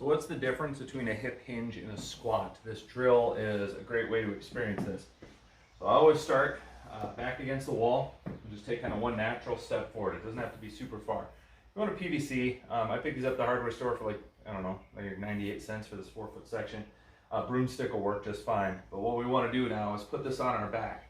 So what's the difference between a hip hinge and a squat? This drill is a great way to experience this. So I always start back against the wall and just take kind of one natural step forward. It doesn't have to be super far. Go to PVC. I picked these up at the hardware store for I don't know, like 98 cents for this 4-foot section. Broomstick will work just fine. But what we want to do now is put this on our back.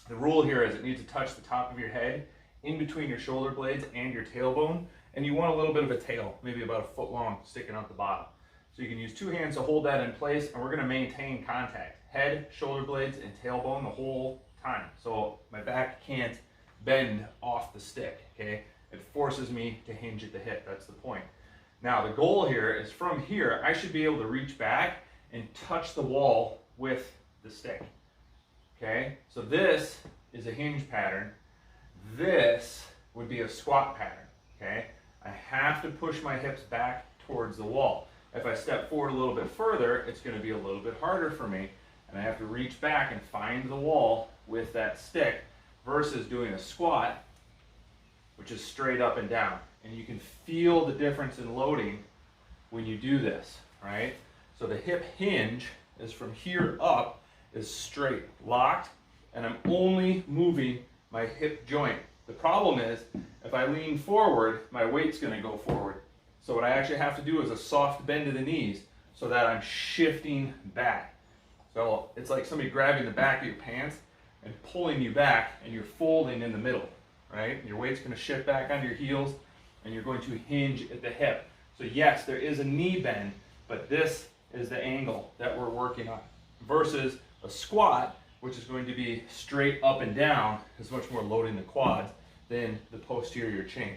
The rule here is it needs to touch the top of your head in between your shoulder blades and your tailbone. And you want a little bit of a tail, maybe about a foot long, sticking out the bottom. So you can use 2 hands to hold that in place, and we're going to maintain contact. Head, shoulder blades, and tailbone the whole time. So my back can't bend off the stick, okay? It forces me to hinge at the hip, that's the point. Now the goal here is from here, I should be able to reach back and touch the wall with the stick, okay? So this is a hinge pattern. This would be a squat pattern, okay? I have to push my hips back towards the wall. If I step forward a little bit further, it's going to be a little bit harder for me, and I have to reach back and find the wall with that stick versus doing a squat, which is straight up and down. And you can feel the difference in loading when you do this, right? So the hip hinge is from here up is straight, locked, and I'm only moving my hip joint. The problem is, if I lean forward, my weight's going to go forward. So what I actually have to do is a soft bend to the knees so that I'm shifting back. So it's like somebody grabbing the back of your pants and pulling you back, and you're folding in the middle, right? Your weight's going to shift back onto your heels, and you're going to hinge at the hip. So yes, there is a knee bend, but this is the angle that we're working on. Versus a squat, which is going to be straight up and down, is much more loading the quads than the posterior chain.